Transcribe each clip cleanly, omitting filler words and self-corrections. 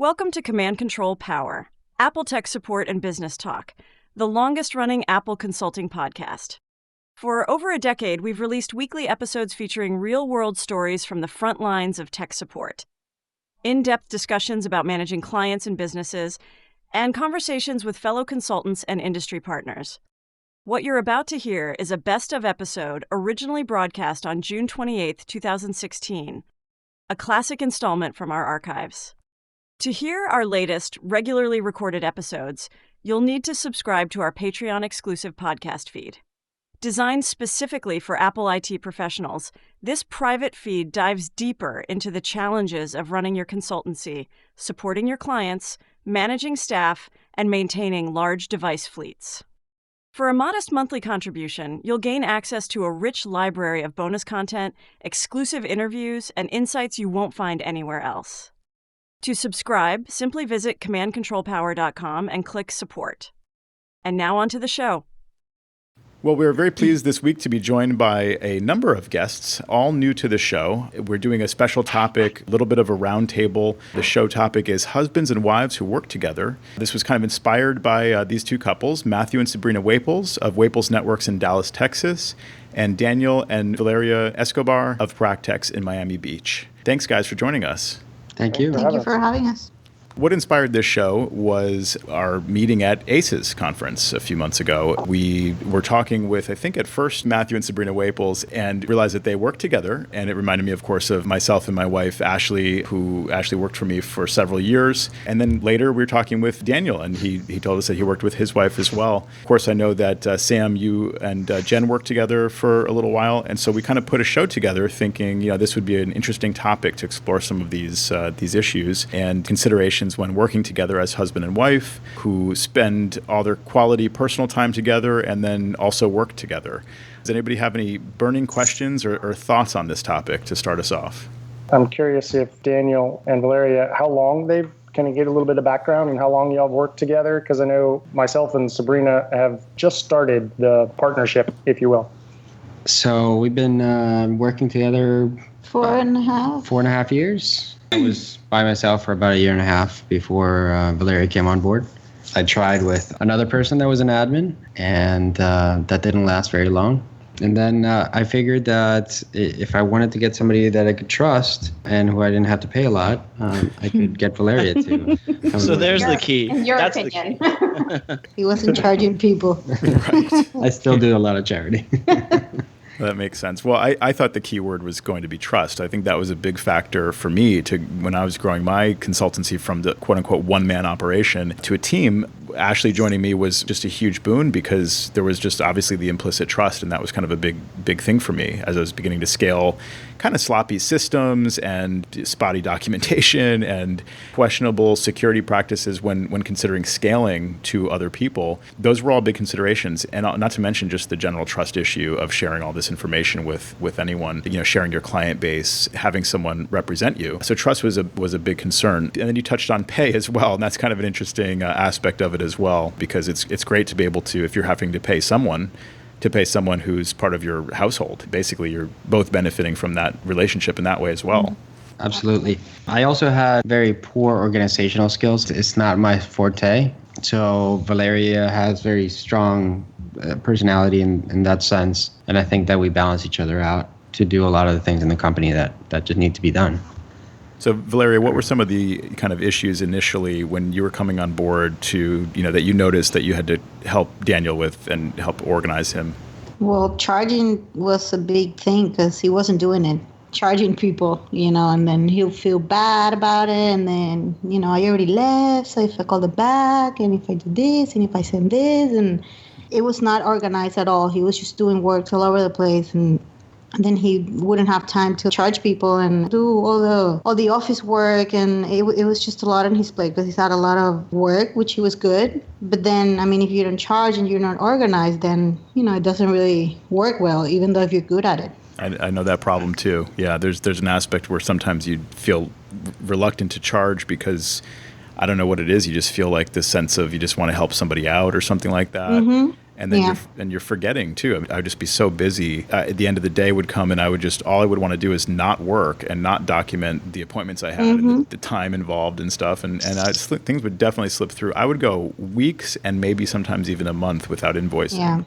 Welcome to Command Control Power, Apple Tech Support and Business Talk, the longest-running Apple consulting podcast. For over a decade, we've released weekly episodes featuring real-world stories from the front lines of tech support, in-depth discussions about managing clients and businesses, and conversations with fellow consultants and industry partners. What you're about to hear is a best-of episode originally broadcast on June 28, 2016, a classic installment from our archives. To hear our latest, regularly recorded episodes, you'll need to subscribe to our Patreon-exclusive podcast feed. Designed specifically for Apple IT professionals, this private feed dives deeper into the challenges of running your consultancy, supporting your clients, managing staff, and maintaining large device fleets. For a modest monthly contribution, you'll gain access to a rich library of bonus content, exclusive interviews, and insights you won't find anywhere else. To subscribe, simply visit commandcontrolpower.com and click Support. And now on to the show. Well, we're very pleased this week to be joined by a number of guests, all new to the show. We're doing a special topic, a little bit of a roundtable. The show topic is husbands and wives who work together. This was kind of inspired by these two couples, Matthew and Sabrina Waples of Waples Networks in Dallas, Texas, and Daniel and Valeria Escobar of Proactechs in Miami Beach. Thanks, guys, for joining us. Thank you. Thank you for having us. What inspired this show was our meeting at ACES conference a few months ago. We were talking with, I think at first, Matthew and Sabrina Waples, and realized that they worked together. And it reminded me, of course, of myself and my wife, Ashley, who actually worked for me for several years. And then later we were talking with Daniel, and he told us that he worked with his wife as well. Of course, I know that Sam, you and Jen worked together for a little while. And so we kind of put a show together thinking, this would be an interesting topic to explore some of these issues and considerations when working together as husband and wife who spend all their quality personal time together and then also work together. Does anybody have any burning questions or thoughts on this topic to start us off? I'm curious if Daniel and Valeria, how long they've kind of get a little bit of background and how long y'all have worked together? Because I know myself and Sabrina have just started the partnership, if you will. So we've been working together 4.5 years. I was by myself for about a year and a half before Valeria came on board. I tried with another person that was an admin, and that didn't last very long. And then I figured that if I wanted to get somebody that I could trust and who I didn't have to pay a lot, I could get Valeria to. So there's the key. In your That's opinion. He wasn't charging people. Right. I still do a lot of charity. That makes sense. Well, I thought the key word was going to be trust. I think that was a big factor for me when I was growing my consultancy from the quote-unquote one-man operation to a team. Ashley joining me was just a huge boon because there was just obviously the implicit trust, and that was kind of a big thing for me as I was beginning to scale kind of sloppy systems and spotty documentation and questionable security practices when considering scaling to other people. Those were all big considerations, and not to mention just the general trust issue of sharing all this information with anyone, sharing your client base, having someone represent you. So trust was a big concern. And then you touched on pay as well, and that's kind of an interesting aspect of it as well, because it's great to be able to, if you're having to pay someone who's part of your household. Basically, you're both benefiting from that relationship in that way as well. Absolutely. I also had very poor organizational skills. It's not my forte. So Valeria has very strong personality in that sense. And I think that we balance each other out to do a lot of the things in the company that just need to be done. So Valeria, what were some of the kind of issues initially when you were coming on board to, that you noticed that you had to help Daniel with and help organize him? Well, charging was a big thing because he wasn't doing it. Charging people, and then he'll feel bad about it. And then, I already left. So if I call them back and if I do this and if I send this, and it was not organized at all. He was just doing work all over the place. And then he wouldn't have time to charge people and do all the office work, and it was just a lot on his plate because he's had a lot of work, which he was good. But then, if you don't charge and you're not organized, then it doesn't really work well, even though if you're good at it. I know that problem too. Yeah, there's an aspect where sometimes you feel reluctant to charge because I don't know what it is. You just feel like this sense of you just want to help somebody out or something like that. Mm-hmm. And then you're forgetting too. I would just be so busy. At the end of the day would come, and all I would want to do is not work and not document the appointments I had and the time involved and stuff. And things would definitely slip through. I would go weeks and maybe sometimes even a month without invoicing. Yeah.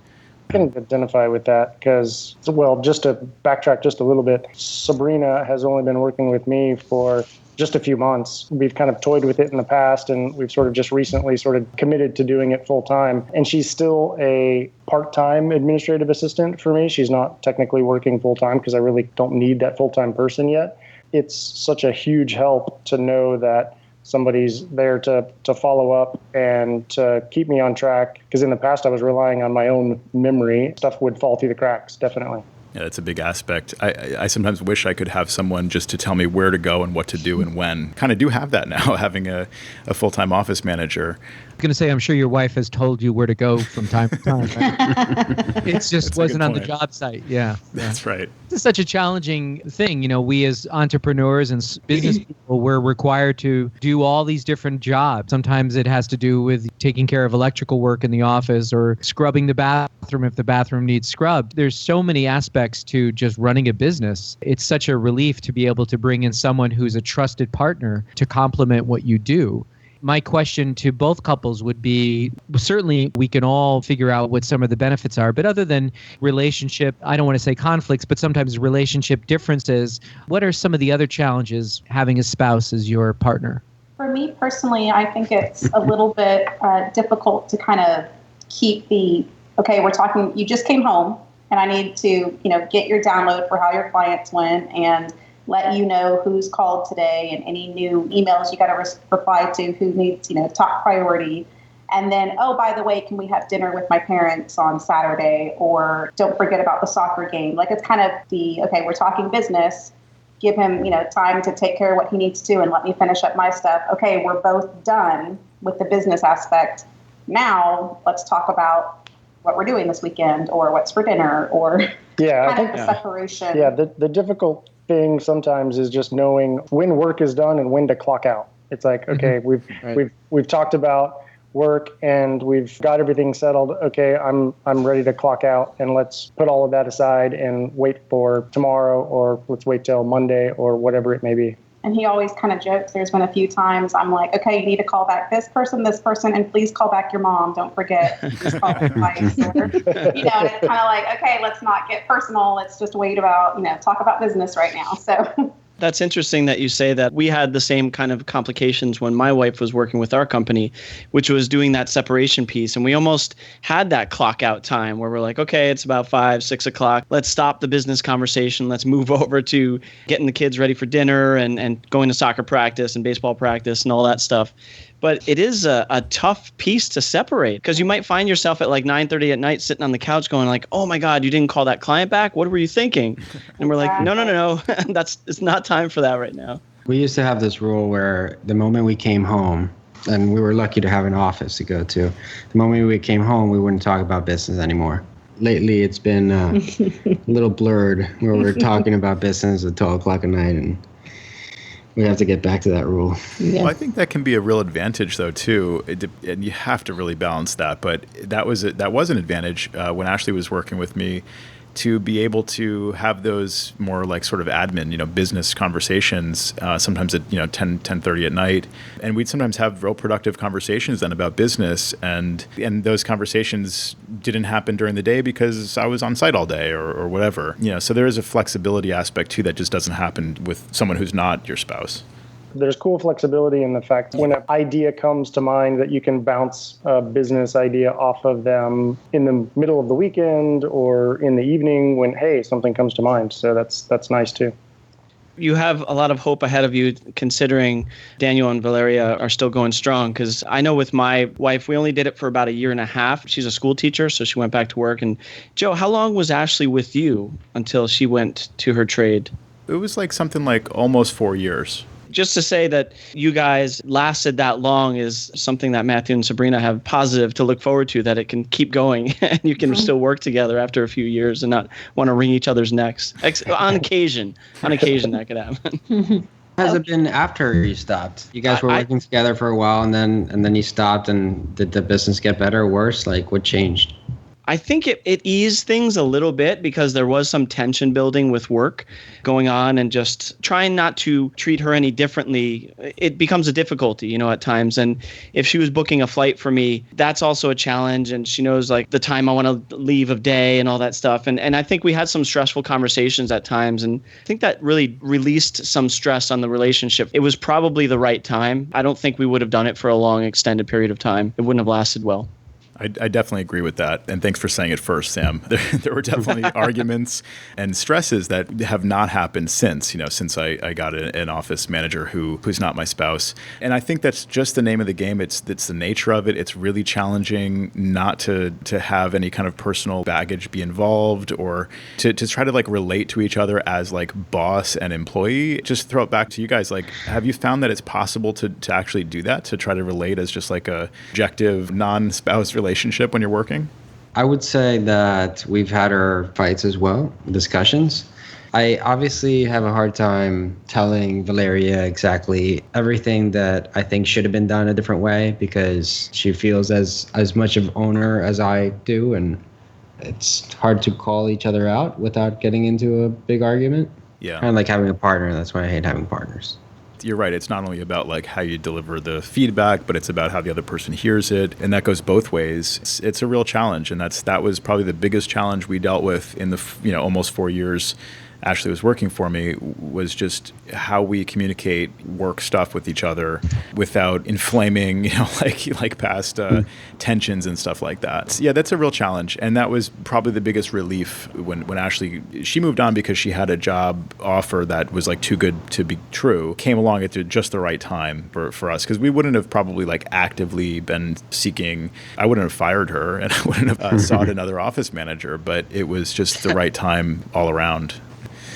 I can identify with that because, well, just to backtrack just a little bit, Sabrina has only been working with me for just a few months. We've kind of toyed with it in the past, and we've sort of just recently sort of committed to doing it full time. And she's still a part-time administrative assistant for me. She's not technically working full time because I really don't need that full-time person yet. It's such a huge help to know that somebody's there to follow up and to keep me on track. Because in the past, I was relying on my own memory. Stuff would fall through the cracks, definitely. Yeah, that's a big aspect. I sometimes wish I could have someone just to tell me where to go and what to do and when. Kind of do have that now, having a full-time office manager. I'm going to say, I'm sure your wife has told you where to go from time to time. Right? It just wasn't on the job site. Yeah. That's right. It's such a challenging thing. You know, we as entrepreneurs and business people, we're required to do all these different jobs. Sometimes it has to do with taking care of electrical work in the office or scrubbing the bathroom if the bathroom needs scrubbed. There's so many aspects to just running a business. It's such a relief to be able to bring in someone who's a trusted partner to complement what you do. My question to both couples would be, certainly we can all figure out what some of the benefits are, but other than relationship, I don't want to say conflicts, but sometimes relationship differences, what are some of the other challenges having a spouse as your partner? For me personally, I think it's a little bit difficult to kind of keep okay, we're talking, you just came home and I need to, get your download for how your clients went and let you know who's called today and any new emails you got to reply to, who needs, top priority. And then, oh, by the way, can we have dinner with my parents on Saturday? Or don't forget about the soccer game. Like, it's kind of okay, we're talking business. Give him, time to take care of what he needs to and let me finish up my stuff. Okay, we're both done with the business aspect. Now let's talk about what we're doing this weekend or what's for dinner or I think the separation. Yeah, the difficult thing sometimes is just knowing when work is done and when to clock out. It's like, okay, we've talked about work and we've got everything settled. Okay, I'm ready to clock out, and let's put all of that aside and wait for tomorrow, or let's wait till Monday or whatever it may be. And he always kind of jokes. There's been a few times I'm like, okay, you need to call back this person, and please call back your mom. Don't forget. Just call back twice. Or, and it's kind of like, okay, let's not get personal. Let's just wait about, talk about business right now. So That's interesting that you say that. We had the same kind of complications when my wife was working with our company, which was doing that separation piece. And we almost had that clock out time where we're like, okay, it's about 5, 6 o'clock. Let's stop the business conversation. Let's move over to getting the kids ready for dinner and going to soccer practice and baseball practice and all that stuff. But it is a tough piece to separate, because you might find yourself at like 9:30 at night sitting on the couch going like, oh my God, you didn't call that client back? What were you thinking? And we're like, no. It's not time for that right now. We used to have this rule where the moment we came home, and we were lucky to have an office to go to, the moment we came home, we wouldn't talk about business anymore. Lately, it's been a little blurred where we're talking about business at 12 o'clock at night, and we have to get back to that rule. Yeah. Well, I think that can be a real advantage, though, too. And you have to really balance that. But that was an advantage when Ashley was working with me, to be able to have those more like sort of admin, business conversations, sometimes at, 10:30 at night. And we'd sometimes have real productive conversations then about business. And those conversations didn't happen during the day because I was on site all day or whatever. So there is a flexibility aspect too that just doesn't happen with someone who's not your spouse. There's cool flexibility in the fact when an idea comes to mind that you can bounce a business idea off of them in the middle of the weekend or in the evening when, hey, something comes to mind. So that's nice too. You have a lot of hope ahead of you, considering Daniel and Valeria are still going strong. Because I know with my wife, we only did it for about 1.5 years. She's a school teacher, so she went back to work. And Joe, how long was Ashley with you until she went to her trade? It was like something like almost 4 years. Just to say that you guys lasted that long is something that Matthew and Sabrina have positive to look forward to, that it can keep going and you can still work together after a few years and not want to wring each other's necks. On occasion that could happen. Has it been after you stopped? You guys were working together for a while and then you stopped, and did the business get better or worse? Like, what changed? I think it eased things a little bit because there was some tension building with work going on, and just trying not to treat her any differently. It becomes a difficulty, at times. And if she was booking a flight for me, that's also a challenge. And she knows like the time I want to leave of day and all that stuff. And I think we had some stressful conversations at times. And I think that really released some stress on the relationship. It was probably the right time. I don't think we would have done it for a long extended period of time. It wouldn't have lasted well. I definitely agree with that. And thanks for saying it first, Sam. There were definitely arguments and stresses that have not happened since I got an office manager who's not my spouse. And I think that's just the name of the game. It's the nature of it. It's really challenging not to have any kind of personal baggage be involved, or to try to like relate to each other as like boss and employee. Just throw it back to you guys. Like, have you found that it's possible to actually do that, to try to relate as just like a objective non-spouse relationship when you're working? I would say that we've had our fights as well, discussions. I obviously have a hard time telling Valeria exactly everything that I think should have been done a different way, because she feels as much of owner as I do, and it's hard to call each other out without getting into a big argument. Yeah. Kind of like having a partner. That's why I hate having partners. You're right. It's not only about like how you deliver the feedback, but it's about how the other person hears it. And that goes both ways. It's a real challenge. And that was probably the biggest challenge we dealt with in the almost 4 years Ashley was working for me, was just how we communicate work stuff with each other without inflaming, like past tensions and stuff like that. So yeah, that's a real challenge. And that was probably the biggest relief when Ashley, she moved on because she had a job offer that was like too good to be true, came along at just the right time for us. Because we wouldn't have probably like actively been seeking, I wouldn't have fired her and I wouldn't have sought another office manager, but it was just the right time all around.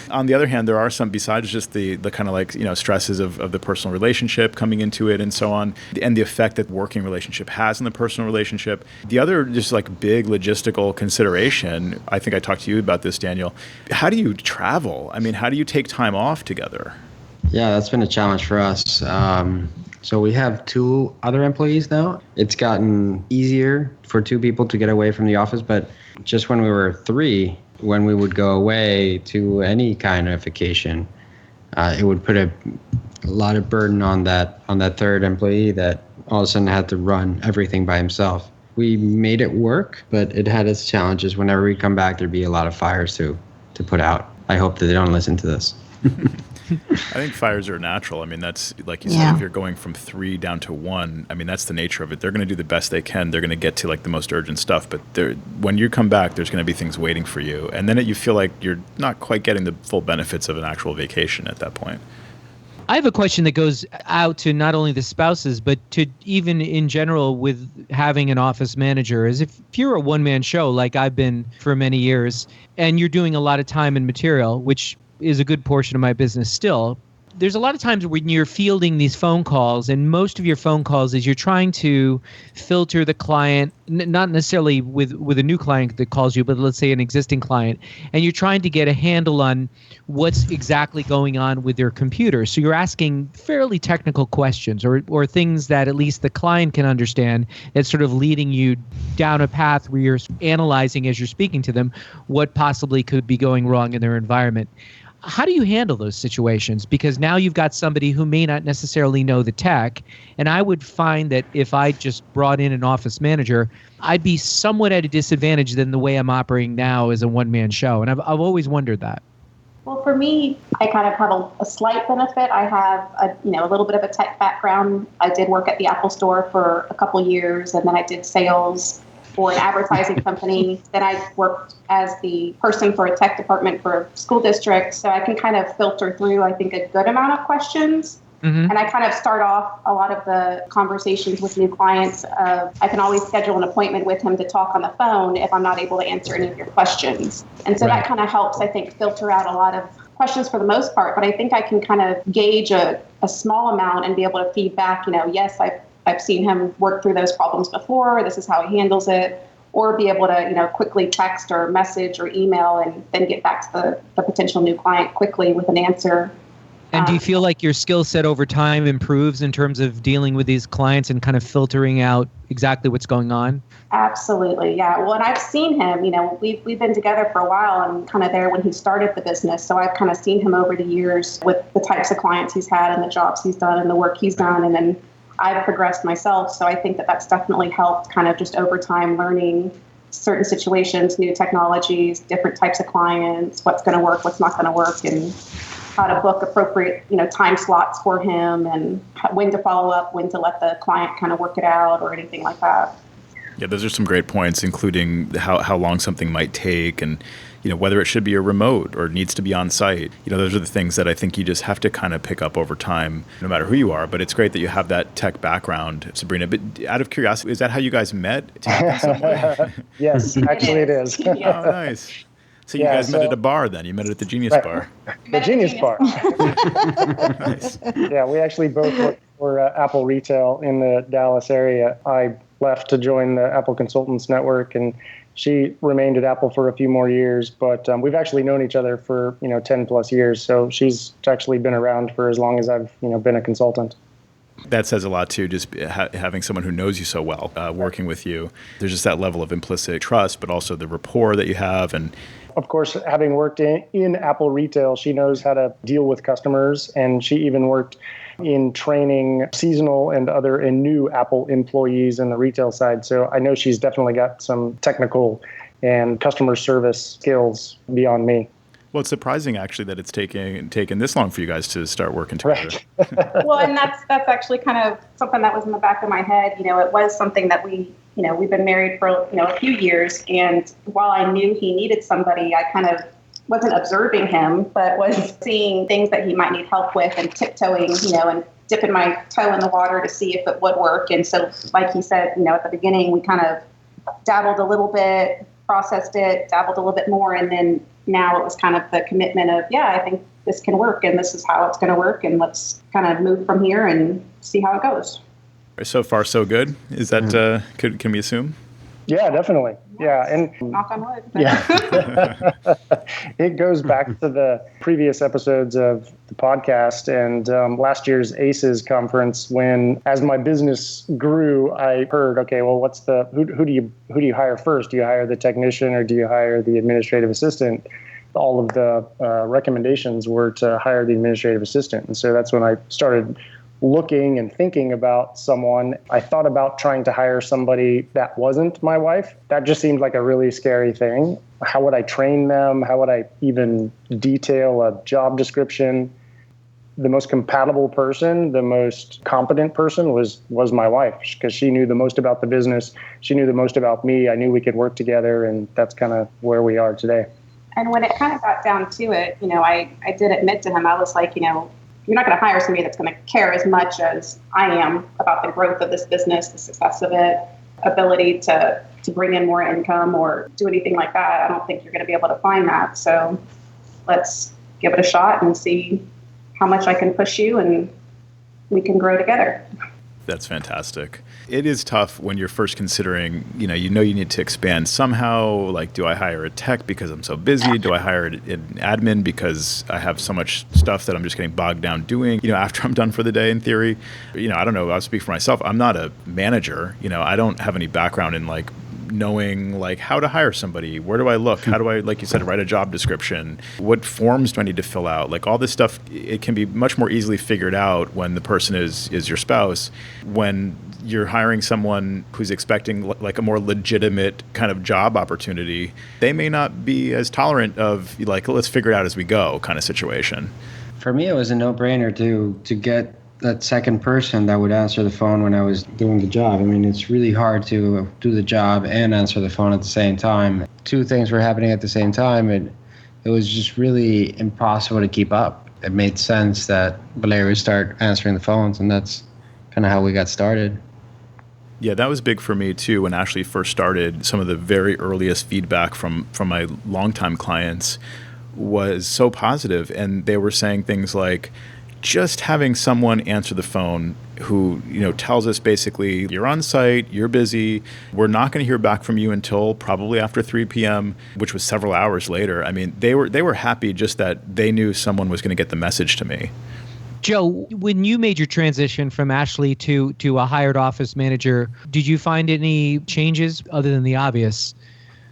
On the other hand, there are some, besides just the kind of like, stresses of the personal relationship coming into it and so on, and the effect that working relationship has on the personal relationship. The other just like big logistical consideration, I think I talked to you about this, Daniel. How do you travel? I mean, how do you take time off together? Yeah, that's been a challenge for us. So we have 2 other employees now. It's gotten easier for 2 people to get away from the office, but just when we were 3, when we would go away to any kind of vacation, it would put a lot of burden on that 3rd employee that all of a sudden had to run everything by himself. We made it work, but it had its challenges. Whenever we come back, there'd be a lot of fires to put out. I hope that they don't listen to this. I think fires are natural. I mean, that's like you said, if you're going from 3 down to 1, I mean, that's the nature of it. They're going to do the best they can. They're going to get to like the most urgent stuff. But when you come back, there's going to be things waiting for you. And then you feel like you're not quite getting the full benefits of an actual vacation at that point. I have a question that goes out to not only the spouses, but to even in general with having an office manager. Is if you're a one-man show like I've been for many years, and you're doing a lot of time and material, which is a good portion of my business still, there's a lot of times when you're fielding these phone calls, and most of your phone calls is you're trying to filter the client, not necessarily with a new client that calls you, but let's say an existing client, and you're trying to get a handle on what's exactly going on with their computer. So you're asking fairly technical questions or things that at least the client can understand, that's sort of leading you down a path where you're analyzing as you're speaking to them what possibly could be going wrong in their environment. How do you handle those situations? Because now you've got somebody who may not necessarily know the tech. And I would find that if I just brought in an office manager, I'd be somewhat at a disadvantage than the way I'm operating now as a one-man show. And I've always wondered that. Well, for me, I kind of have a slight benefit. I have a little bit of a tech background. I did work at the Apple Store for a couple years, and then I did sales for an advertising company. Then I worked as the person for a tech department for a school district. So I can kind of filter through, I think, a good amount of questions. Mm-hmm. And I kind of start off a lot of the conversations with new clients. I can always schedule an appointment with him to talk on the phone if I'm not able to answer any of your questions. And so that kind of helps, I think, filter out a lot of questions for the most part. But I think I can kind of gauge a small amount and be able to feed back, yes, I've seen him work through those problems before. This is how he handles it. Or be able to, quickly text or message or email and then get back to the potential new client quickly with an answer. And do you feel like your skill set over time improves in terms of dealing with these clients and kind of filtering out exactly what's going on? Absolutely, yeah. Well, and I've seen him, we've been together for a while and kind of there when he started the business. So I've kind of seen him over the years with the types of clients he's had and the jobs he's done and the work he's done. And then I've progressed myself. So I think that that's definitely helped kind of just over time learning certain situations, new technologies, different types of clients, what's going to work, what's not going to work, and how to book appropriate, time slots for him and when to follow up, when to let the client kind of work it out or anything like that. Yeah, those are some great points, including how long something might take and, whether it should be a remote or needs to be on site. Those are the things that I think you just have to kind of pick up over time, no matter who you are. But it's great that you have that tech background, Sabrina. But out of curiosity, is that how you guys met in some way? Yes, actually it is. Oh, nice. So you guys met at a bar then? You met at the Genius Bar. The Genius Bar. Nice. Yeah, we actually both worked for Apple Retail in the Dallas area. I left to join the Apple Consultants Network, and she remained at Apple for a few more years. But we've actually known each other for 10 plus years. So she's actually been around for as long as I've been a consultant. That says a lot too, just having someone who knows you so well, working with you. There's just that level of implicit trust, but also the rapport that you have. And of course, having worked in Apple Retail, she knows how to deal with customers, and she even worked in training seasonal and new Apple employees in the retail side. So I know she's definitely got some technical and customer service skills beyond me. Well, it's surprising actually that it's taken this long for you guys to start working together. Right. Well, and that's actually kind of something that was in the back of my head. It was something that we've been married for a few years, and while I knew he needed somebody, I kind of wasn't observing him, but was seeing things that he might need help with and tiptoeing, and dipping my toe in the water to see if it would work. And so, like he said, at the beginning, we kind of dabbled a little bit, processed it, dabbled a little bit more, and then now it was kind of the commitment of, I think this can work, and this is how it's going to work, and let's kind of move from here and see how it goes. So far, so good. Is that can we assume? Yeah, definitely. Yeah, and knock on wood. Yeah, it goes back to the previous episodes of the podcast and last year's ACES conference. When, as my business grew, I heard, okay, well, who do you hire first? Do you hire the technician or do you hire the administrative assistant? All of the recommendations were to hire the administrative assistant, and so that's when I started looking and thinking about someone. I thought about trying to hire somebody that wasn't my wife. That just seemed like a really scary thing. How would I train them? How would I even detail a job description? The most compatible person, the most competent person was my wife, because she knew the most about the business. She knew the most about me. I knew we could work together, and that's kind of where we are today. And when it kind of got down to it, I did admit to him, I was like, you're not going to hire somebody that's going to care as much as I am about the growth of this business, the success of it, ability to bring in more income or do anything like that. I don't think you're going to be able to find that. So let's give it a shot and see how much I can push you, and we can grow together. That's fantastic. It is tough when you're first considering, you need to expand somehow. Like, do I hire a tech because I'm so busy? Do I hire an admin because I have so much stuff that I'm just getting bogged down doing, after I'm done for the day in theory? I don't know. I'll speak for myself. I'm not a manager. I don't have any background in knowing how to hire somebody. Where do I look? How do I, like you said, write a job description? What forms do I need to fill out? All this stuff, it can be much more easily figured out when the person is your spouse. When you're hiring someone who's expecting a more legitimate kind of job opportunity, they may not be as tolerant of let's figure it out as we go kind of situation. For me, it was a no-brainer to get that second person that would answer the phone when I was doing the job. I mean, it's really hard to do the job and answer the phone at the same time. Two things were happening at the same time, and it was just really impossible to keep up. It made sense that Valeria would start answering the phones, and that's kind of how we got started. Yeah, that was big for me too. When Ashley first started, some of the very earliest feedback from my longtime clients was so positive, and they were saying things like, just having someone answer the phone who, tells us basically, you're on site, you're busy, we're not going to hear back from you until probably after 3 p.m., which was several hours later. I mean, they were happy just that they knew someone was going to get the message to me. Joe, when you made your transition from Ashley to a hired office manager, did you find any changes other than the obvious?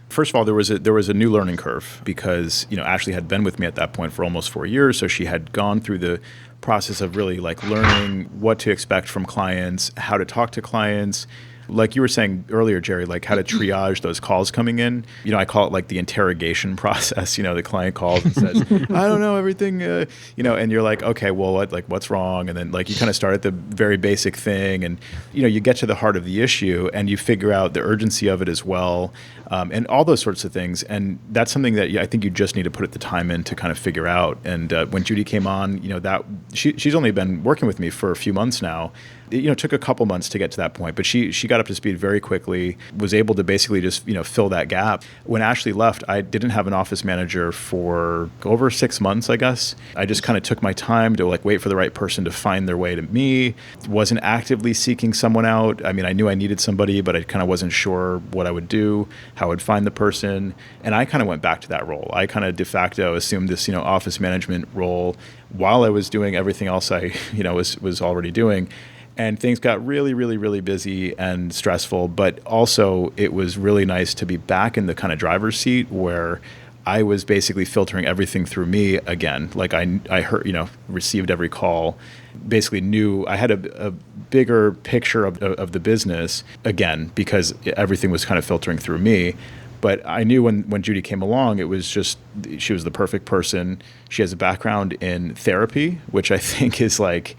First of all, there was a new learning curve because, Ashley had been with me at that point for almost 4 years, so she had gone through the process of really like learning what to expect from clients, how to talk to clients. Like you were saying earlier, Jerry, like how to triage those calls coming in. I call it like the interrogation process. The client calls and says, I don't know everything, and you're like, okay, well, what's wrong? And then like you kind of start at the very basic thing and, you get to the heart of the issue and you figure out the urgency of it as well. And all those sorts of things. And that's something that I think you just need to put the time in to kind of figure out. And when Judy came on, that she's only been working with me for a few months now. It took a couple months to get to that point, but she got up to speed very quickly, was able to basically just, fill that gap. When Ashley left, I didn't have an office manager for over 6 months, I guess. I just kind of took my time to wait for the right person to find their way to me. Wasn't actively seeking someone out. I mean, I knew I needed somebody, but I kind of wasn't sure what I would do, how I would find the person. And I kind of went back to that role. I kind of de facto assumed this, office management role while I was doing everything else I, was already doing. And things got really, really, really busy and stressful. But also it was really nice to be back in the kind of driver's seat where I was basically filtering everything through me again. Like I heard, received every call, basically knew I had a bigger picture of the business again, because everything was kind of filtering through me. But I knew when Judy came along, it was just, she was the perfect person. She has a background in therapy, which I think is like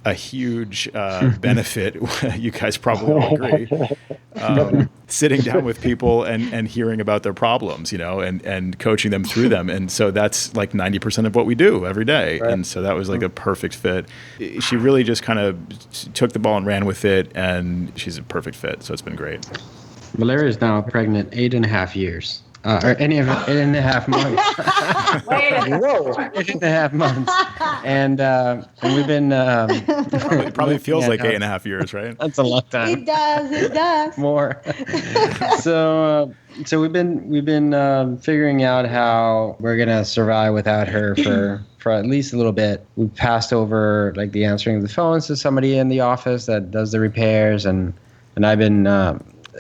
a huge benefit. You guys probably all agree. Sitting down with people and hearing about their problems, and coaching them through them. And so that's like 90% of what we do every day. Right. And so that was like a perfect fit. She really just kind of took the ball and ran with it, and she's a perfect fit. So it's been great. Valeria is now pregnant 8.5 years. Or 8.5 months. Wait a minute. 8.5 months. And we've been... probably feels like 8.5 years, right? That's a long time. It does. More. So we've been figuring out how we're going to survive without her for at least a little bit. We've passed over like the answering of the phones to somebody in the office that does the repairs, and I've been...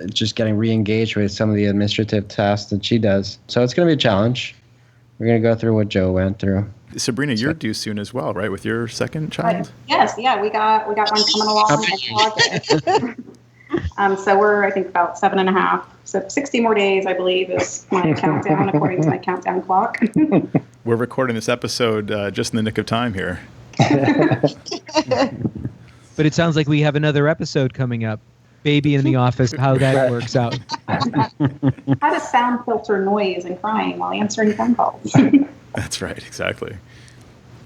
just getting re-engaged with some of the administrative tasks that she does. So it's going to be a challenge. We're going to go through what Joe went through. Sabrina, you're due soon as well, right? With your second child? Yes. Yeah. We got one coming along in August. So we're, I think, about 7.5. So 60 more days, I believe, is my countdown according to my countdown clock. We're recording this episode just in the nick of time here. But it sounds like we have another episode coming up. Baby in the office, how that works out. How to sound filter noise and crying while answering phone calls. That's right, exactly.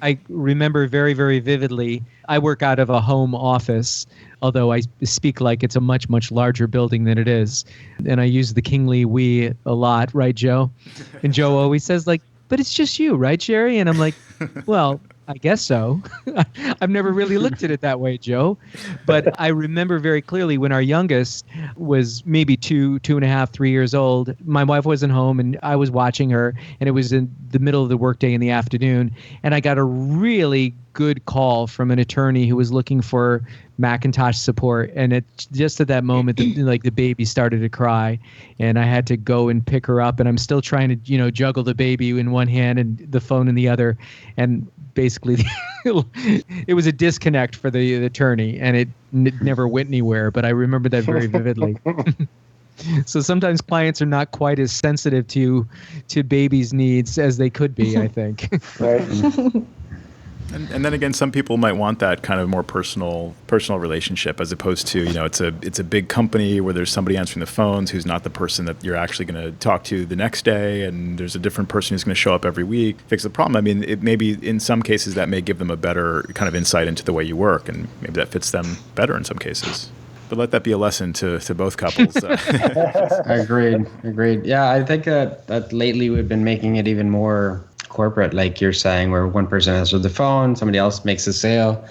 I remember very, very vividly, I work out of a home office, although I speak like it's a much, much larger building than it is. And I use the kingly we a lot, right, Joe? And Joe always says, like, but it's just you, right, Jerry? And I'm like, well... I guess so. I've never really looked at it that way, Joe. But I remember very clearly when our youngest was maybe 2.5, 3 years old, my wife wasn't home and I was watching her, and it was in the middle of the workday in the afternoon. And I got a really good call from an attorney who was looking for Macintosh support. And just at that moment, the baby started to cry, and I had to go and pick her up. And I'm still trying to, juggle the baby in one hand and the phone in the other. And basically, it was a disconnect for the attorney, and it never went anywhere. But I remember that very vividly. So sometimes clients are not quite as sensitive to babies' needs as they could be, I think. Right. And then again, some people might want that kind of more personal relationship, as opposed to, it's a big company where there's somebody answering the phones who's not the person that you're actually going to talk to the next day, and there's a different person who's going to show up every week, fix the problem. I mean, it maybe in some cases that may give them a better kind of insight into the way you work, and maybe that fits them better in some cases. But let that be a lesson to both couples. Agreed. Yeah, I think that lately we've been making it even more corporate, like you're saying, where one person answers the phone, somebody else makes a sale,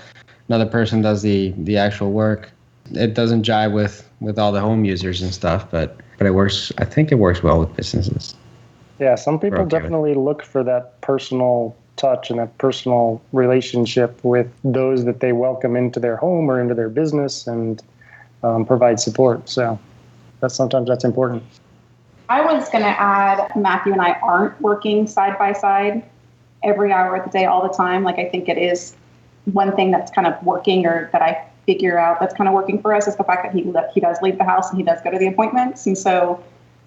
another person does the actual work. It doesn't jive with all the home users and stuff, but it works. I think it works well with businesses. Yeah, some people definitely look for that personal touch and that personal relationship with those that they welcome into their home or into their business and provide support. So sometimes that's important. I was going to add, Matthew and I aren't working side by side every hour of the day all the time. Like, I think it is one thing that's kind of working, or that I figure out that's kind of working for us, is the fact that he does leave the house and he does go to the appointments. And so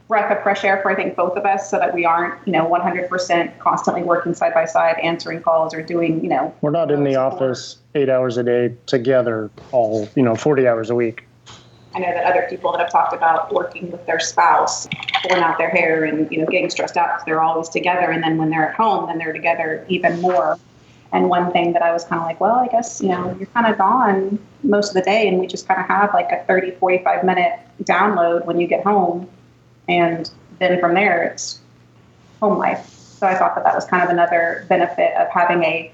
breath of fresh air for, I think, both of us, so that we aren't, 100% constantly working side by side, answering calls or doing, We're not in the office 8 hours a day together all, 40 hours a week. I know that other people that have talked about working with their spouse, pulling out their hair and, getting stressed out because they're always together. And then when they're at home, then they're together even more. And one thing that I was kind of like, well, I guess, you're kind of gone most of the day, and we just kind of have like a 30, 45 minute download when you get home. And then from there, it's home life. So I thought that was kind of another benefit of having a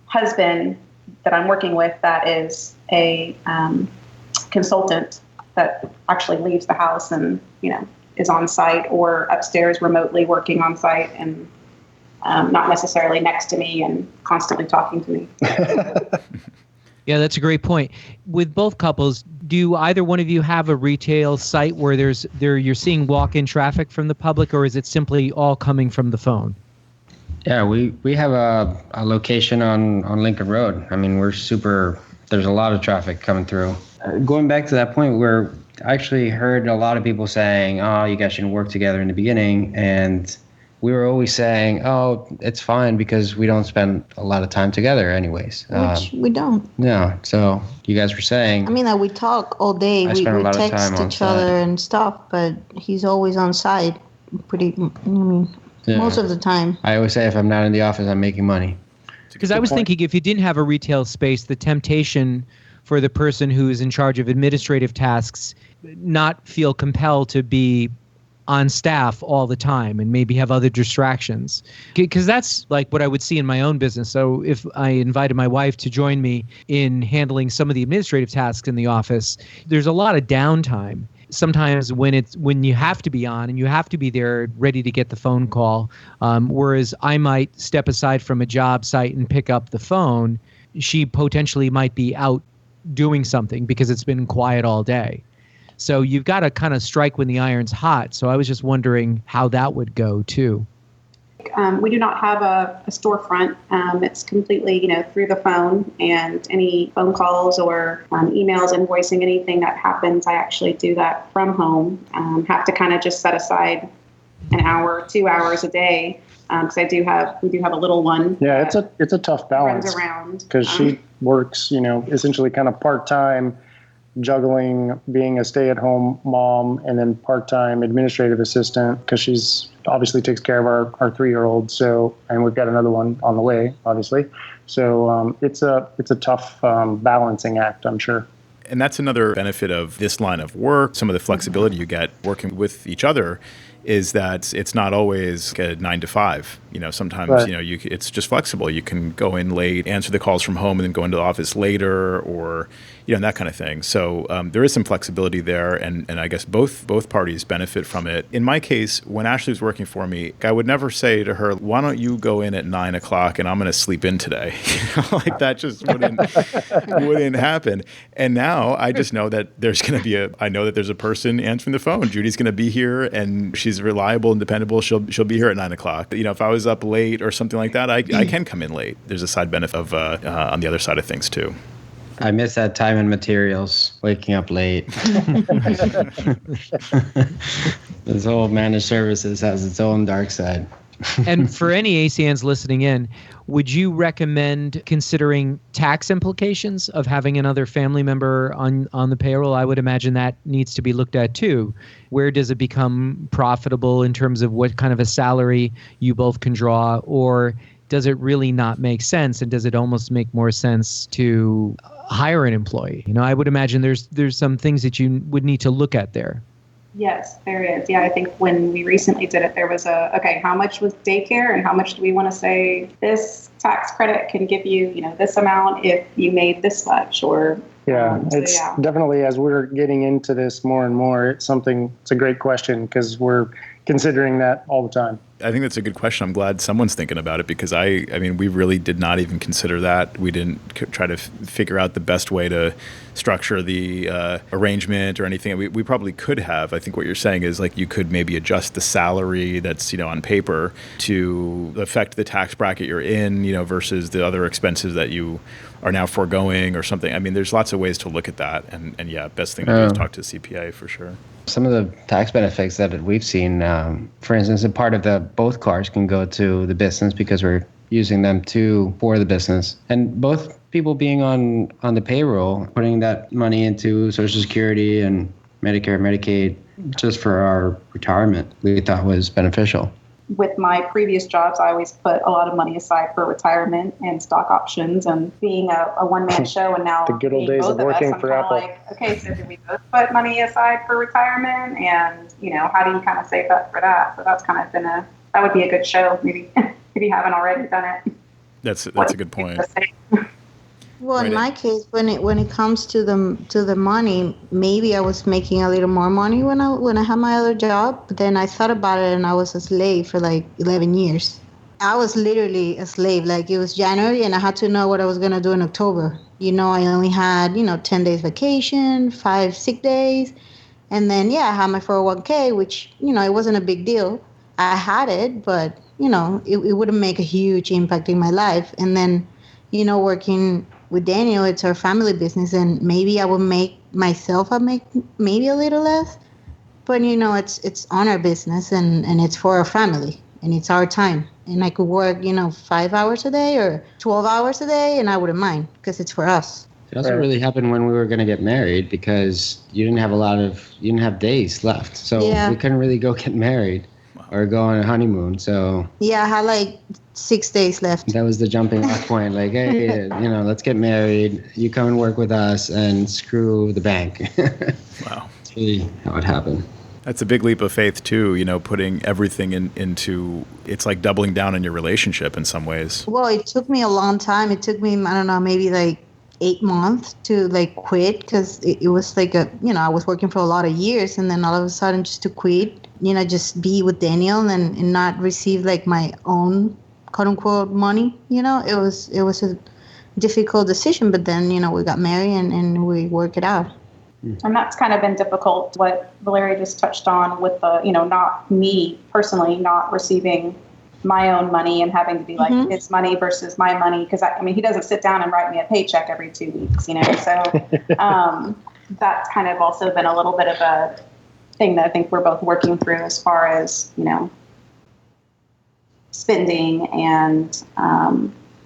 husband that I'm working with that is a consultant that actually leaves the house and, is on site or upstairs remotely working on site, and not necessarily next to me and constantly talking to me. Yeah, that's a great point. With both couples, do either one of you have a retail site where you're seeing walk-in traffic from the public, or is it simply all coming from the phone? Yeah, we have a location on Lincoln Road. I mean, there's a lot of traffic coming through. Going back to that point where I actually heard a lot of people saying, oh, you guys shouldn't work together in the beginning. And we were always saying, oh, it's fine because we don't spend a lot of time together anyways. Which we don't. No. So you guys were saying. I mean, we talk all day. We text each other and stuff, but he's always on site most of the time. I always say if I'm not in the office, I'm making money. Because I was thinking if you didn't have a retail space, the temptation for the person who is in charge of administrative tasks not feel compelled to be on staff all the time and maybe have other distractions. Because that's like what I would see in my own business. So if I invited my wife to join me in handling some of the administrative tasks in the office, there's a lot of downtime. Sometimes when you have to be on and you have to be there ready to get the phone call, whereas I might step aside from a job site and pick up the phone, she potentially might be out doing something because it's been quiet all day. So you've got to kind of strike when the iron's hot. So I was just wondering how that would go too. We do not have a storefront. It's completely, through the phone, and any phone calls or emails, invoicing, anything that happens, I actually do that from home. Have to kind of just set aside an hour, 2 hours a day, because we do have a little one. Yeah, it's a tough balance. Runs around because she works, essentially kind of part-time, juggling being a stay-at-home mom and then part-time administrative assistant, because she's obviously takes care of our 3-year-old. So, and we've got another one on the way, obviously. So it's a tough balancing act, I'm sure. And that's another benefit of this line of work. Some of the flexibility you get working with each other is that it's not always a 9 to 5. Sometimes, right. It's just flexible. You can go in late, answer the calls from home, and then go into the office later, or, that kind of thing. So there is some flexibility there, and I guess both parties benefit from it. In my case, when Ashley was working for me, I would never say to her, why don't you go in at 9 o'clock and I'm going to sleep in today? Like that just wouldn't happen. And now I just know that there's going to be there's a person answering the phone. Judy's going to be here, and she's reliable and dependable. She'll be here at 9 o'clock. If I was up late or something like that, I can come in late. There's a side benefit of on the other side of things too. I miss that time and materials, waking up late. This whole managed services has its own dark side. And for any ACNs listening in, would you recommend considering tax implications of having another family member on the payroll? I would imagine that needs to be looked at too. Where does it become profitable in terms of what kind of a salary you both can draw, or does it really not make sense? And does it almost make more sense to hire an employee? I would imagine there's some things that you would need to look at there. Yes, there is. Yeah, I think when we recently did it, there was how much was daycare and how much do we want to say this tax credit can give you, this amount if you made this much, or. Yeah, definitely, as we're getting into this more and more, it's a great question, because we're considering that all the time. I think that's a good question. I'm glad someone's thinking about it because I mean, we really did not even consider that. We didn't try to figure out the best way to structure the arrangement or anything. We probably could have. I think what you're saying is like you could maybe adjust the salary that's, on paper to affect the tax bracket you're in, versus the other expenses that you are now foregoing or something. I mean, there's lots of ways to look at that. And yeah, best thing to do is talk to the CPA for sure. Some of the tax benefits that we've seen, for instance, a part of both cars can go to the business because we're using them for the business. And both people being on the payroll, putting that money into Social Security and Medicare, Medicaid, just for our retirement, we thought was beneficial. With my previous jobs, I always put a lot of money aside for retirement and stock options, and being a one-man show, and now the good old days both of working us, for Apple. like, okay, so did we both put money aside for retirement, and how do you kind of save up for that? So that's kind of been that would be a good show, maybe if you haven't already done it. That's a good point. Well, in my case, when it comes to the money, maybe I was making a little more money when I had my other job. But then I thought about it, and I was a slave for like 11 years. I was literally a slave. Like, it was January, and I had to know what I was gonna do in October. I only had 10 days vacation, 5 sick days, and then I had my 401k, which it wasn't a big deal. I had it, but it wouldn't make a huge impact in my life. And then working with Daniel, it's our family business, and maybe I would make maybe a little less, but it's on our business, and it's for our family, and it's our time, and I could work 5 hours a day or 12 hours a day, and I wouldn't mind because it's for us. It also really happened when we were going to get married because you didn't have days left, so we couldn't really go get married or go on a honeymoon. So I had like 6 days left. That was the jumping off point. Like, hey, let's get married. You come and work with us and screw the bank. Wow. That's really how it happened. That's a big leap of faith too, putting everything into, it's like doubling down on your relationship in some ways. Well, it took me a long time. It took me, I don't know, maybe like 8 months to like quit, because it was like I was working for a lot of years, and then all of a sudden just to quit, just be with Daniel and not receive like my own quote unquote money. It was a difficult decision, but then we got married and we work it out. And that's kind of been difficult, what Valeria just touched on with the, not me personally not receiving my own money and having to be like, his money versus my money. Because he doesn't sit down and write me a paycheck every 2 weeks, So that's kind of also been a little bit of a thing that I think we're both working through as far as, spending and,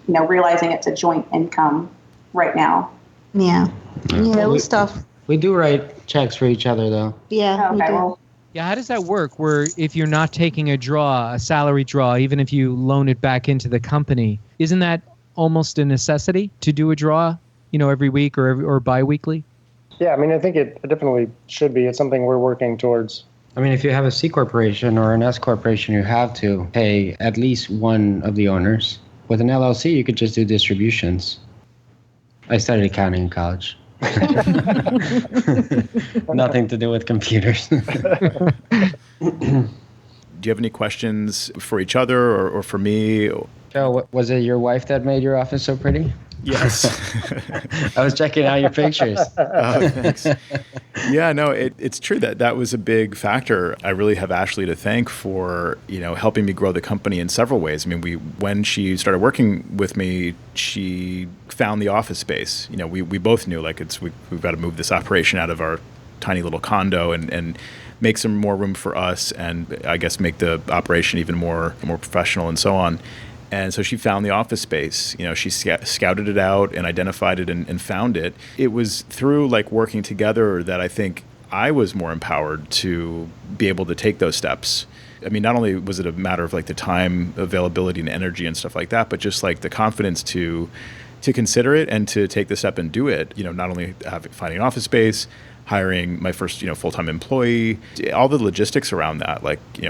realizing it's a joint income right now. Yeah. Yeah, it was tough. We do write checks for each other, though. Yeah, we do. Well, Yeah, how does that work? Where if you're not taking a salary draw, even if you loan it back into the company, isn't that almost a necessity to do a draw, every week or bi-weekly? Yeah, I think it definitely should be. It's something we're working towards. If you have a C corporation or an S corporation, you have to pay at least one of the owners. With an LLC, you could just do distributions. I studied accounting in college. Nothing to do with computers. Do you have any questions for each other or for me? Joe, was it your wife that made your office so pretty? Yes. I was checking out your pictures. Oh, thanks. Yeah, no, it's true that was a big factor. I really have Ashley to thank for, helping me grow the company in several ways. When she started working with me, she found the office space. We both knew we've got to move this operation out of our tiny little condo and make some more room for us, and I guess make the operation even more professional and so on. And so she found the office space. She scouted it out and identified it and found it. It was through working together that I think I was more empowered to be able to take those steps. Not only was it a matter of the time availability and energy and stuff like that, but just the confidence to consider it and to take the step and do it. Not only finding an office space, hiring my first, full-time employee, all the logistics around that,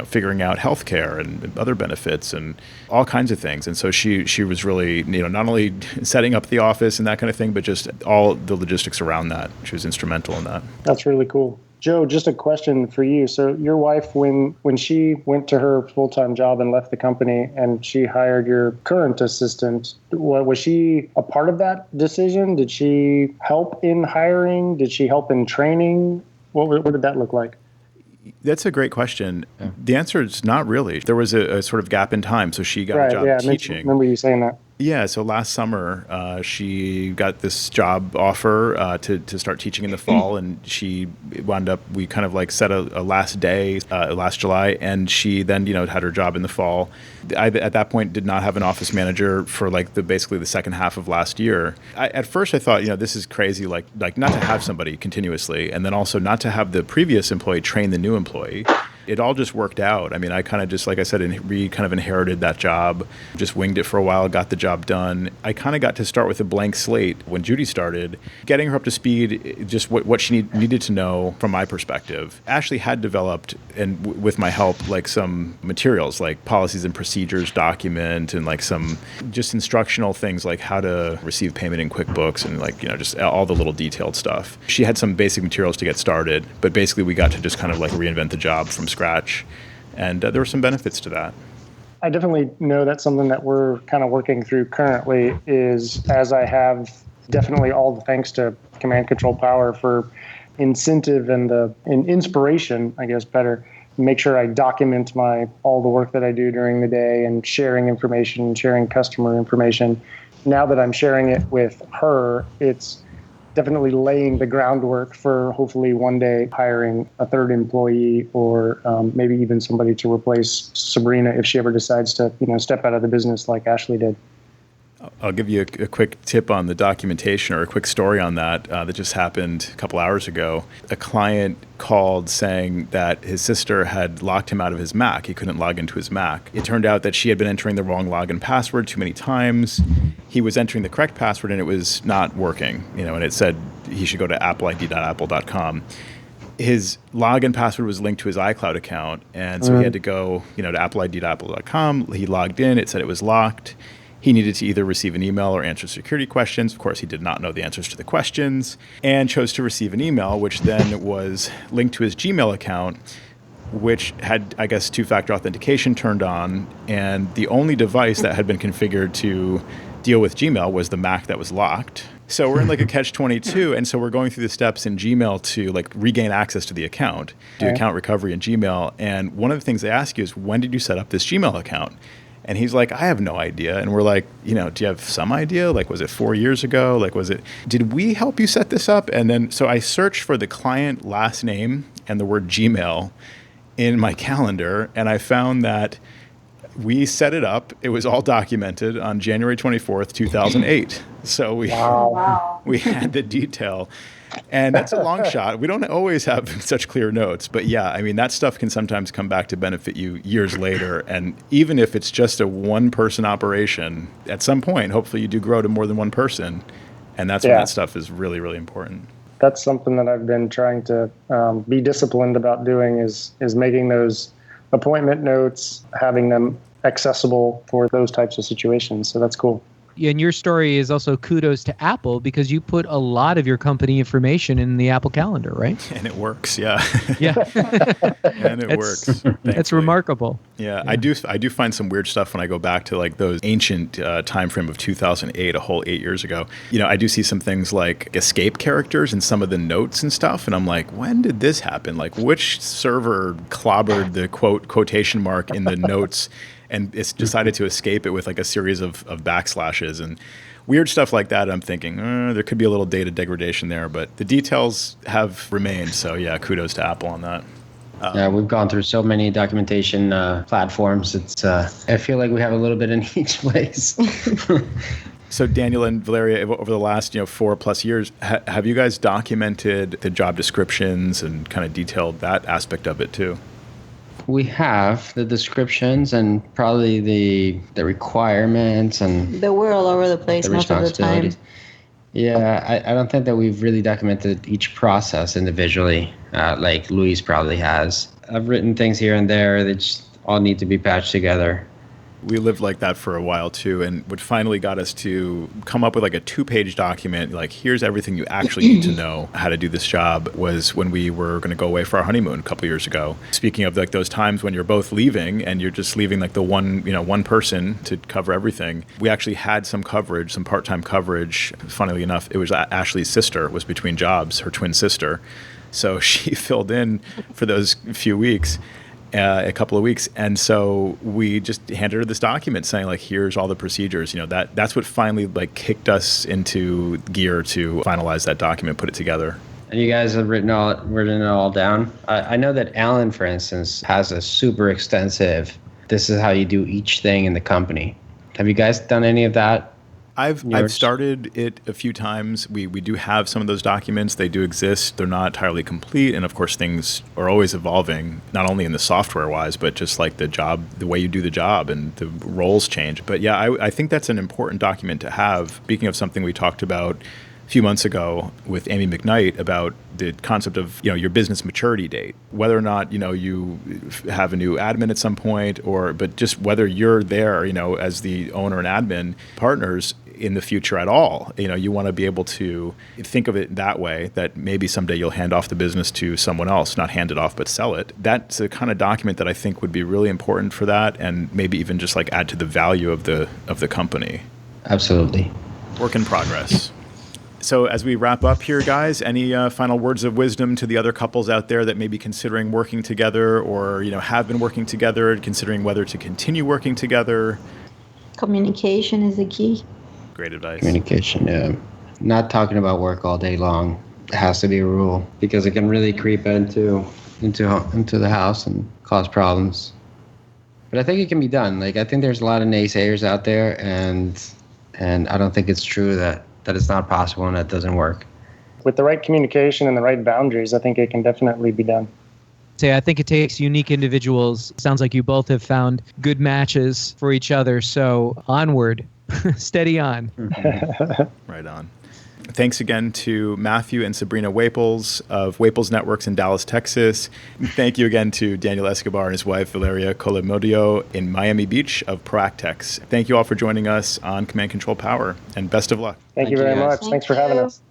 figuring out healthcare and other benefits and all kinds of things. And so she was really, not only setting up the office and that kind of thing, but just all the logistics around that. She was instrumental in that. That's really cool. Joe, just a question for you. So your wife, when she went to her full-time job and left the company and she hired your current assistant, was she a part of that decision? Did she help in hiring? Did she help in training? What did that look like? That's a great question. Yeah. The answer is not really. There was a sort of gap in time. So she got a job teaching. I remember you saying that. Yeah, so last summer, she got this job offer to start teaching in the fall, and she wound up, we kind of like set a last day, last July, and she then, had her job in the fall. I, at that point, did not have an office manager for like basically the second half of last year. At first, I thought, this is crazy, like not to have somebody continuously, and then also not to have the previous employee train the new employee. It all just worked out. I mean, I kind of just, like I said, kind of inherited that job, just winged it for a while, got the job done. I kind of got to start with a blank slate when Judy started, getting her up to speed, just what she needed to know from my perspective. Ashley had developed, and with my help, like some materials like policies and procedures document and like some just instructional things like how to receive payment in QuickBooks and like, just all the little detailed stuff. She had some basic materials to get started, but basically we got to just kind of like reinvent the job from scratch. And there were some benefits to that. I definitely know that's something that we're kind of working through currently is as I have definitely all the thanks to Command Control Power for incentive and inspiration, I guess better, make sure I document all the work that I do during the day and sharing information, sharing customer information. Now that I'm sharing it with her, it's definitely laying the groundwork for hopefully one day hiring a third employee or maybe even somebody to replace Sabrina if she ever decides to, step out of the business like Ashley did. I'll give you a quick tip on the documentation or a quick story on that that just happened a couple hours ago. A client called saying that his sister had locked him out of his Mac. He couldn't log into his Mac. It turned out that she had been entering the wrong login password too many times. He was entering the correct password and it was not working, and it said he should go to appleid.apple.com. His login password was linked to his iCloud account, and so he had to go, to appleid.apple.com. He logged in. It said it was locked. He needed to either receive an email or answer security questions. Of course, he did not know the answers to the questions and chose to receive an email, which then was linked to his Gmail account, which had, I guess, two-factor authentication turned on. And the only device that had been configured to deal with Gmail was the Mac that was locked. So we're in like a catch-22. And so we're going through the steps in Gmail to like regain access to the account, do account recovery in Gmail. And one of the things they ask you is, when did you set up this Gmail account? And he's like, I have no idea. And we're like, do you have some idea? Like, was it 4 years ago? Like, did we help you set this up? And then, so I searched for the client last name and the word Gmail in my calendar. And I found that we set it up. It was all documented on January 24th, 2008. So we had the detail. And that's a long shot. We don't always have such clear notes. But yeah, I mean, that stuff can sometimes come back to benefit you years later. And even if it's just a one-person operation, at some point, hopefully you do grow to more than one person. And that's when that stuff is really, really important. That's something that I've been trying to be disciplined about doing is making those appointment notes, having them accessible for those types of situations. So that's cool. And your story is also kudos to Apple because you put a lot of your company information in the Apple Calendar, right? And it works, yeah. Yeah. And it works. That's remarkable. Yeah, I do find some weird stuff when I go back to like those ancient time frame of 2008, a whole 8 years ago. I do see some things like escape characters in some of the notes and stuff, and I'm like, when did this happen? Like, which server clobbered the quotation mark in the notes? And it's decided to escape it with like a series of backslashes and weird stuff like that. I'm thinking there could be a little data degradation there, but the details have remained. So yeah, kudos to Apple on that. Yeah, we've gone through so many documentation platforms. It's I feel like we have a little bit in each place. So Daniel and Valeria, over the last 4+ years, have you guys documented the job descriptions and kind of detailed that aspect of it too? We have the descriptions and probably the requirements and we're all over the place most of the time. Yeah, I don't think that we've really documented each process individually, like Luis probably has. I've written things here and there that just all need to be patched together. We lived like that for a while too, and what finally got us to come up with like a 2-page document, like here's everything you actually need to know how to do this job, was when we were going to go away for our honeymoon a couple years ago. Speaking of like those times when you're both leaving and you're just leaving like the one person to cover everything, we actually had some coverage, some part-time coverage. Funnily enough, it was Ashley's sister was between jobs, her twin sister. So she filled in for those few weeks. A couple of weeks, and so we just handed her this document saying like, here's all the procedures. That's what finally like kicked us into gear to finalize that document, put it together. And you guys have written it all down. I know that Alan, for instance, has a super extensive, this is how you do each thing in the company. Have you guys done any of that? I've started it a few times. We do have some of those documents. They do exist. They're not entirely complete. And of course, things are always evolving, not only in the software wise, but just like the way you do the job and the roles change. But yeah, I think that's an important document to have. Speaking of something we talked about a few months ago with Amy McKnight about the concept of your business maturity date, whether or not you have a new admin at some point, but just whether you're there as the owner and admin partners in the future at all. You want to be able to think of it that way, that maybe someday you'll hand off the business to someone else, not hand it off but sell it. That's the kind of document that I think would be really important for that, and maybe even just like add to the value of the company. Absolutely. Work in progress. So as we wrap up here, guys, any final words of wisdom to the other couples out there that may be considering working together, or have been working together and considering whether to continue working together? Communication is the key. Great advice. Communication, yeah. Not talking about work all day long. It has to be a rule, because it can really creep into the house and cause problems. But I think it can be done. Like, I think there's a lot of naysayers out there, and I don't think it's true that it's not possible and it doesn't work. With the right communication and the right boundaries, I think it can definitely be done. I think it takes unique individuals. Sounds like you both have found good matches for each other. So onward, steady on. Right on. Thanks again to Matthew and Sabrina Waples of Waples Networks in Dallas, Texas. Thank you again to Daniel Escobar and his wife, Valeria Colamodio, in Miami Beach of Proactechs. Thank you all for joining us on Command Control Power, and best of luck. Thank you very much. Thanks for having us.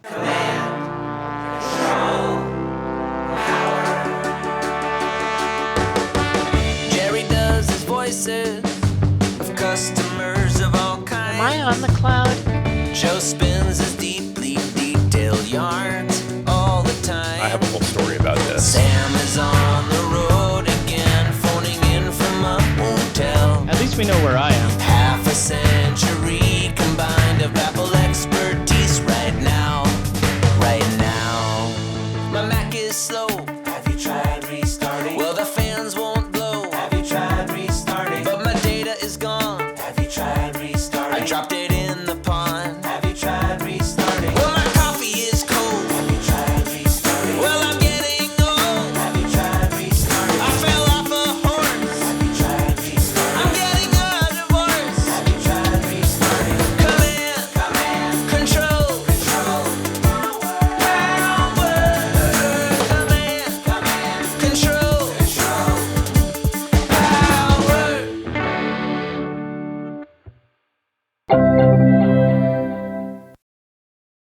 Jerry does his voices of customers of all kinds. Am I on the cloud? Joe spins his deeply detailed yarns all the time. I have a whole story about this. Sam is on the road again, phoning in from a hotel. At least we know where I am. Half a century combined of Apple